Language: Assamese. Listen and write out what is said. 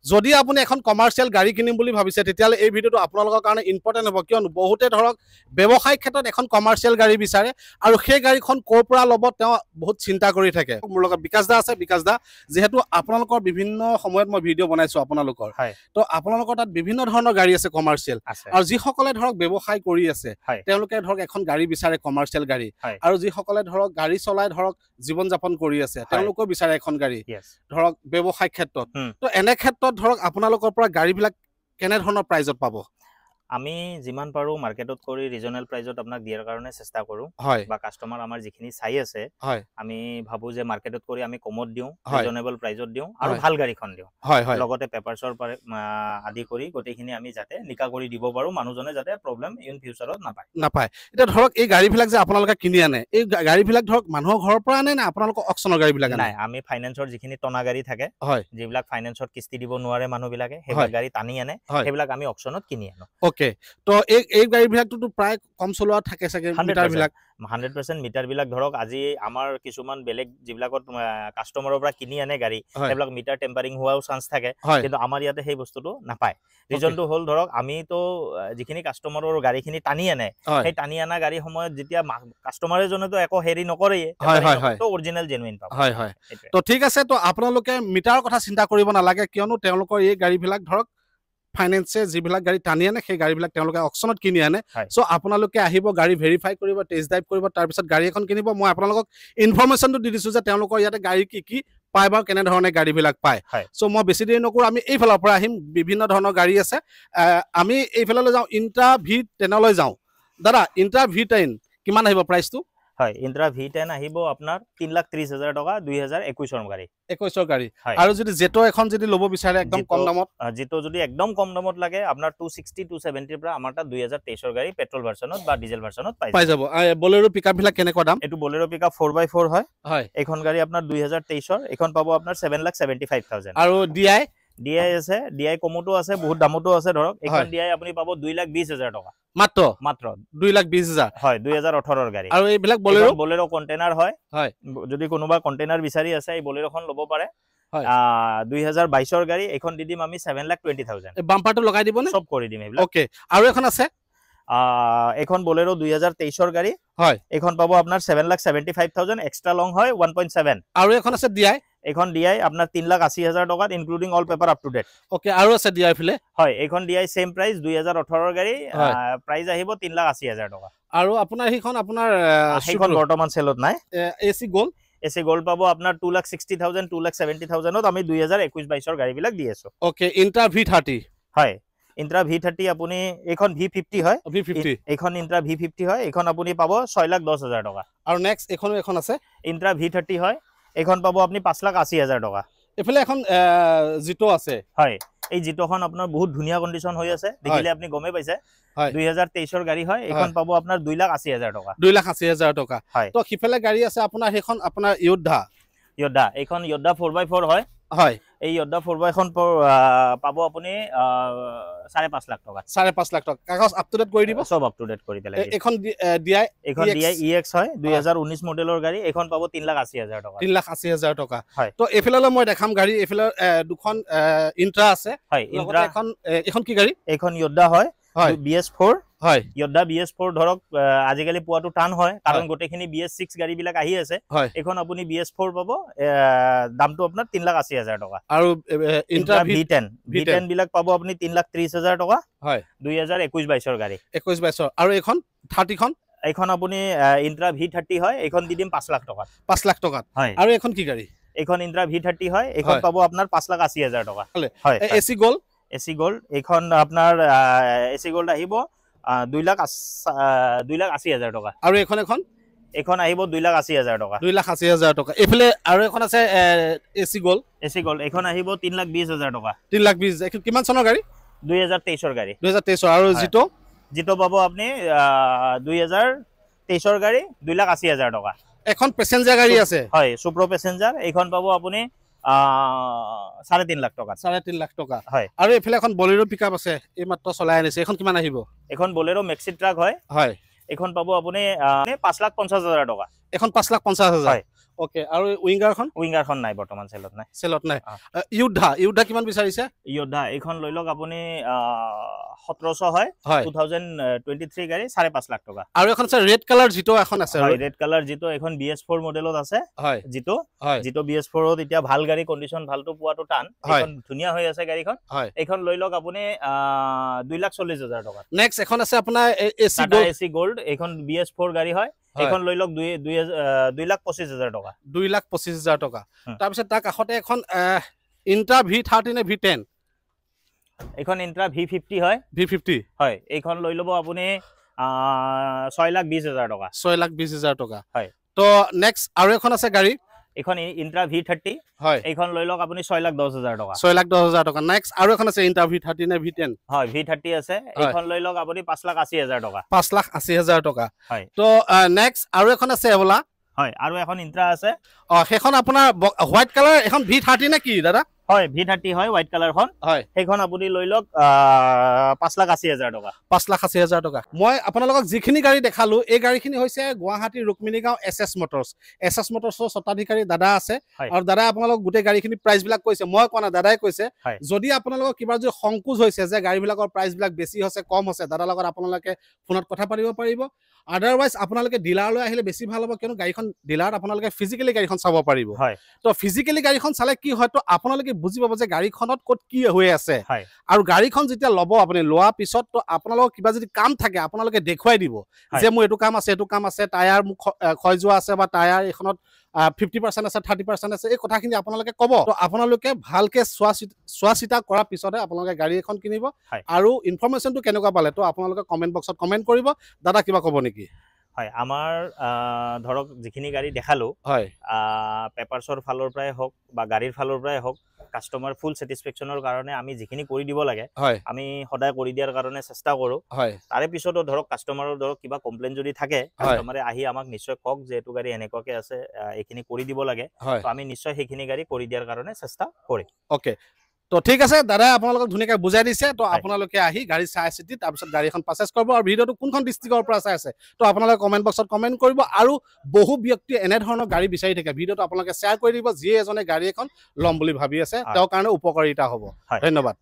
যদি আপুনি এখন কমাৰ্চিয়েল গাড়ী কিনিম বুলি ভাবিছে তেতিয়াহ'লে এই ভিডিঅ'টো আপোনালোকৰ কাৰণে ইম্পৰ্টেণ্ট হ'ব কিয়নো বহুতে ধৰক ব্যৱসায়িক ক্ষেত্ৰত এখন কমাৰ্চিয়েল গাড়ী বিচাৰে আৰু সেই গাড়ীখন ক'ৰ পৰা ল'ব তেওঁ বহুত চিন্তা কৰি থাকে মোৰ লগত বিকাশ দা আছে বিকাশ দা যেহেতু আপোনালোকৰ বিভিন্ন সময়ত মই ভিডিঅ' বনাইছোঁ আপোনালোকৰ তো আপোনালোকৰ তাত বিভিন্ন ধৰণৰ গাড়ী আছে কমাৰ্চিয়েল আৰু যিসকলে ধৰক ব্যৱসায় কৰি আছে তেওঁলোকে ধৰক এখন গাড়ী বিচাৰে কমাৰ্চিয়েল গাড়ী আৰু যিসকলে ধৰক গাড়ী চলাই ধৰক জীৱন যাপন কৰি আছে তেওঁলোকেও বিচাৰে এখন গাড়ী ধৰক ব্যৱসায়িক ক্ষেত্ৰত তো এনে ক্ষেত্ৰত ধৰক আপোনালোকৰ পৰা গাড়ীবিলাক কেনে ধৰণৰ প্ৰাইজত পাব আমি যিমান পাৰো মাৰ্কেটত কৰি ৰিজনেল প্ৰাইজত আপোনাক দিয়াৰ কাৰণে চেষ্টা কৰো বা কাস্টমাৰ আমাৰ যিখিনি চাই আছে আমি ভাবো যে মাৰ্কেটত কৰি আমি কমত দিওঁ ৰিজনেবল প্ৰাইজত দিওঁ আৰু ভাল গাড়ীখন দিওঁ লগতে পেপাৰছৰ আদি কৰি গোটেইখিনি আমি যাতে নিকা কৰি দিব পাৰো মানুহজনে যাতে প্ৰব্লেম ইন ফিউচাৰত নাপায় এটা ধৰক এই গাড়ীবিলাক যে আপোনালোকে কিনি আনে এই গাড়ীবিলাক ধৰক মানুহৰ ঘৰৰ পৰা আনে না আপোনালোকৰ অকচনৰ গাড়ীবিলাক নাই আমি ফাইনেন্সৰ যিখিনি টনা গাড়ী থাকে যিবিলাক ফাইনেন্সত কিস্তি দিব নোৱাৰে মানুহবিলাকে সেইবিলাক গাড়ী টানি আনে সেইবিলাক আমি অকচনত কিনি আনো তো এই গাড়ীবিলাকটো প্ৰায় কম চলোৱা থাকে চাগে মিটাৰবিলাক 100% মিটাৰবিলাক ধৰক আজি আমাৰ কিছুমান বেলেগ যিবিলাকত কাস্টমাৰৰ পৰা কিনি আনে গাড়ী সেইবিলাক মিটাৰ টেম্পাৰিং হোৱাও চান্স থাকে কিন্তু আমাৰ ইয়াতে সেই বস্তুটো নাপায় ৰিজনটো হ'ল ধৰক আমিতো যিখিনি কাস্টমাৰৰ গাড়ীখিনি টানি আনে সেই টানি আনা গাড়ী সময়ত যেতিয়া কাস্টমাৰে জনেতো একো হেৰি নকৰে তো অৰিজিনেল জেনুইন পাব তো ঠিক আছে তো আপোনালোকে মিটাৰৰ কথা চিন্তা কৰিব নালাগে কিয়নো তেওঁলোকৰ এই গাড়ীবিলাক ধৰক ফাইনেন্সে যিবিলাক গাড়ী টানি আনে সেই গাড়ীবিলাক তেওঁলোকে অকচনত কিনি আনে চ' আপোনালোকে আহিব গাড়ী ভেৰিফাই কৰিব টেষ্ট ড্ৰাইভ কৰিব তাৰপিছত গাড়ী এখন কিনিব মই আপোনালোকক ইনফৰমেশ্যনটো দি দিছোঁ যে তেওঁলোকৰ ইয়াতে গাড়ী কি পায় বা কেনেধৰণে গাড়ীবিলাক পায় চ' মই বেছি দেৰি নকৰোঁ আমি এইফালৰ পৰা আহিম বিভিন্ন ধৰণৰ গাড়ী আছে আমি এইফাললৈ যাওঁ ইণ্ট্ৰা V10লৈ যাওঁ দাদা ইণ্ট্ৰা V10 কিমান আহিব প্ৰাইচটো হয় ইণ্ট্ৰা V10 আহিব আপোনাৰ 3,30,000 টকা 2021 গাড়ী 21 গাড়ী আৰু যদি জেটো এখন যদি ল'ব বিচাৰে একদম কম দামত জেটো যদি একদম কম দামত লাগে আপোনাৰ 260 270 পৰা আমাৰ তাত 2023 গাড়ী পেট্ৰল ভাৰ্চনত বা ডিজেল ভাৰ্চনত পাই যাব বলেৰো পিকআপ বিলাক কেনেকুৱা দাম এটো বলেৰো পিকআপ 4x4 হয় এখন গাড়ী আপোনাৰ 2023 এখন পাব আপোনাৰ 7,75,000 আৰু ডিআই আছে ডিআই কমতো আছে বহুত দামতো আছে ধৰক এখন ডিআই আপুনি পাব 2,20,000 টকা মাত্ৰ 2,20,000 হয় 2018 গাড়ী আৰু এইবিলাক বলেৰো কন্টেইনাৰ হয় যদি কোনোবা কন্টেইনাৰ বিচাৰি আছে এই বলেৰোখন ল'ব পাৰে 2022 গাড়ী এখন দি দিম আমি 7,20,000 বাম্পাৰটো লগাই দিব নে সব কৰি দিম এইবিলাক ওকে আৰু এখন আছে এখন বলেৰো 2023 গাড়ী হয় এখন পাব আপোনাৰ 7,75,000 এক্সট্ৰা লং হয় 1.7 আৰু এখন আছে ডিআই এখন ডিআই আপোনাৰ 3,80,000 টকাত including all paper up to date okay আৰু আছে ডিআই ফিলে হয় এখন ডিআই সেম প্ৰাইস 2018 গাড়ী প্ৰাইস আহিব 3,80,000 টকা আৰু আপোনাৰ সেইখন বৰ্তমান সেলত নাই এসি গোল্ড পাব আপোনাৰ 2,60,000 2,70,000 ত আমি 2021-22 গাড়ী বিলাক দি আছো ওকে ইন্ট্ৰা V30 হয় ইন্ট্ৰা V30 আপুনি এখন V50 হয় এখন ইন্ট্ৰা V50 হয় এখন আপুনি পাব 6,10,000 টকা আৰু নেক্সট এখন আছে ইন্ট্ৰা V30 হয় এখন পাব আপুনি 5,80,000 টকা এফালে এখন জিটো আছে হয় এই জিটোখন আপোনাৰ বহুত ধুনিয়া কন্ডিশন হৈ আছে দেখিলে আপুনি গমে পাইছে 2023 গাড়ী হয় এখন পাব আপোনাৰ 2,80,000 টকা 2,80,000 টকা তো কিফালে গাড়ী আছে আপোনাৰ সেইখন আপোনাৰ যোদ্ধা এইখন যোদ্ধা 4x4 হয় এই যোদ্ধা 4x4 পাব আপুনি 5.5 লাখ টকা 5.5 লাখ টকা কাগজ আপ টু ডেট কৰি দিব সব আপ টু ডেট কৰি পেলাই এখন ডিআই EX হয় 2019 মডেলৰ গাড়ী এখন পাব 3,80,000 টকা 3,80,000 টকা তো এফালে মই দেখাম গাড়ী এফালে দুখন ইন্ট্ৰা আছে হয় ইন্ট্ৰা এখন কি গাড়ী এখন যোদ্ধা হয় BS4 হয় যোদ্ধা BS4 ধৰক আজিকালি পোৱাটো টান হয় কাৰণ গোটেইখিনি BS6 গাড়ী বিলাক আহি আছে এখন আপুনি BS4 পাব দামটো আপোনাৰ 3,80,000 টকা আৰু ইন্ট্ৰা V10 বিলাক পাব আপুনি 3,30,000 টকা হয় 2021-22 গাড়ী 21-22 আৰু এখন 30 খন এখন আপুনি ইন্ট্ৰা V30 হয় এখন দি দিম 5 লাখ টকা 5 লাখ টকা আৰু এখন কি গাড়ী এখন ইন্ট্ৰা V30 হয় এখন পাব আপোনাৰ 5,80,000 টকা হয় এসি গোল্ড এখন আপোনাৰ এসি গোল্ড আহিব 2,80,000 টকা আৰু এখন আহিব 2,80,000 টকা 2,80,000 টকা এফালে আৰু এখন আছে এসি গোল্ড এখন আহিব 3,20,000 টকা 3,20,000 এখন কিমান চনৰ গাড়ী 2023 গাড়ী 2023 আৰু জিটো পাব আপুনি 2023 গাড়ী 2,80,000 টকা এখন প্যাসেঞ্জাৰ গাড়ী আছে হয় সুপ্ৰ প্যাসেঞ্জাৰ এইখন পাব আপুনি 3.5 লাখ টকা 3.5 লাখ টকা হয় আৰু এফালে এখন বলেৰো পিকআপ আছে এই মাত্ৰ চলাই আনিছে এখন কিমান আহিব এখন বলেৰো মেক্সি ট্ৰাক হয় হয় এখন পাব আপুনি 5,50,000 টকা এখন 5,50,000 হয় ওকে আৰু উইঙ্গাৰখন নাই বৰ্তমান চেলত নাই ইউদ্ধা কিমান বিচাৰিছে ইয়োদ্ধা এইখন লৈ লওক আপুনি 1700 হয় 2023 গাড়ী 5.5 লাখ টকা আৰু এখন আছে ৰেড কালাৰ জিটো এখন আছে ৰেড কালাৰ জিটো এখন BS4 মডেলত আছে জিটো BS4 ত এতিয়া ভাল গাড়ী কন্ডিশন ভালটো পোৱাটো টান এখন ধুনিয়া হৈ আছে গাড়ীখন এইখন লৈ লওক আপুনি 2,40,000 টকা নেক্সট এখন আছে আপোনাৰ AC গোল্ড এইখন BS4 গাড়ী হয় এইখন লৈ লওক 2,25,000 টকা 2,25,000 টকা তাৰ পিছত তাৰ কাষতে এখন ইন্ট্ৰা V30 নে V10 এইখন ইন্ট্ৰা V50 হয় হয় এইখন লৈ লব আপুনি 6,20,000 টকা 6,20,000 টকা হয় তো নেক্সট আৰু এখন আছে গাড়ী এইখন ইন্ট্ৰা V30 হয় এইখন লৈ লওক আপুনি 6,10,000 টকা 6,10,000 টকা নেক্সট আৰু এখন আছে ইন্ট্ৰা V30 নে V10 হয় V30 আছে এইখন লৈ লওক আপুনি 5,80,000 টকা 5,80,000 টকা হয় তো নেক্সট আৰু এখন আছে এবলা হয় আৰু এখন ইন্ট্ৰা আছে সেইখন আপোনাৰ হোৱাইট কালাৰ এখন V30 নে কি দাদা হয় V30 হয় হোৱাইট কালাৰখন হয় সেইখন আপুনি লৈ লওক 5,80,000 টকা 5,80,000 টকা মই আপোনালোকক যিখিনি গাড়ী দেখালো এই গাড়ীখিনি হৈছে গুৱাহাটী ৰুক্মিণী গাঁও SS মটৰ্ছৰ স্বত্বাধিকাৰী দাদা আছে আৰু দাদা আপোনালোক গোটেই গাড়ীখিনি প্ৰাইচ বিলাক কৈছে মই কোৱা নাই দাদাই কৈছে যদি আপোনালোকৰ কিবা যদি সংকোচ হৈছে যে গাড়ীবিলাকৰ প্ৰাইচ বিলাক বেছি হৈছে কম হৈছে দাদাৰ লগত আপোনালোকে ফোনত কথা পাতিব পাৰিব আদাৰৱাইজ আপোনালোকে ডিলাৰলৈ আহিলে বেছি ভাল হ'ব কিয়নো গাড়ীখন ডিলাৰত আপোনালোকে ফিজিক্যালি গাড়ীখন চাব পাৰিব তো ফিজিক্যালি গাড়ীখন চালে কি হয় তো আপোনালোকে বুজি পাব যে গাড়ীখনত ক'ত কি হৈ আছে আৰু গাড়ীখন যেতিয়া ল'ব আপুনি লোৱাৰ পিছত তো আপোনালোকৰ কিবা যদি কাম থাকে আপোনালোকে দেখুৱাই দিব যে মোৰ এইটো কাম আছে টায়াৰ মোক ক্ষয় যোৱা আছে বা টায়াৰ এখনত 50% আছে 30% আছে এই কথাখিনি আপোনালোকে ক'ব তো আপোনালোকে ভালকে চোৱা চিতা কৰাৰ পিছতহে আপোনালোকে গাড়ী এখন কিনিব আৰু ইনফৰমেশ্যনটো কেনেকুৱা পালে তো আপোনালোকে কমেণ্ট বক্সত কমেণ্ট কৰিব দাদা কিবা ক'ব নেকি হয় আমাৰ ধৰক যিখিনি গাড়ী দেখালো হয় পেপাৰছৰ ফালৰ পৰাই হওক বা গাড়ীৰ ফালৰ পৰাই হওক কাস্টমাৰ ফুল স্যাটিসফ্যাকশনৰ কাৰণে আমি যিখিনি কৰি দিব লাগে আমি সদায় কৰি দিয়াৰ কাৰণে চেষ্টা কৰো তাৰে পিছতো ধৰক কাস্টমাৰৰ ধৰক কিবা কমপ্লেইন যদি থাকে কাস্টমাৰে আহি আমাক নিশ্চয় কক যে এটো গাড়ী এনেকুৱাকে আছে এইখিনি কৰি দিব লাগে তো আমি নিশ্চয় সেইখিনি গাড়ী কৰি দিয়াৰ কাৰণে চেষ্টা কৰিম ওকে তো ঠিক আছে দাদা আপোনালোকক ধুনিয়াকৈ বুজাই দিছে তো আপোনালোকে আহি গাড়ী চাই চিতি তাৰ পিছত গাড়ীখন পাৰচেজ কৰিব আৰু ভিডিওটো কোনখন ডিস্ট্ৰিক্টৰ পৰা চাই আছে তো আপোনালোকে কমেন্ট বক্সত কমেন্ট কৰিব আৰু বহু ব্যক্তি এনে ধৰণৰ গাড়ী বিচাৰি থাকে ভিডিওটো আপোনালোকে শ্বেয়াৰ কৰি দিব যিয়ে এজনে গাড়ী এখন ল'ম বুলি ভাবি আছে তেওঁৰ কাৰণে উপকাৰিতা হ'ব ধন্যবাদ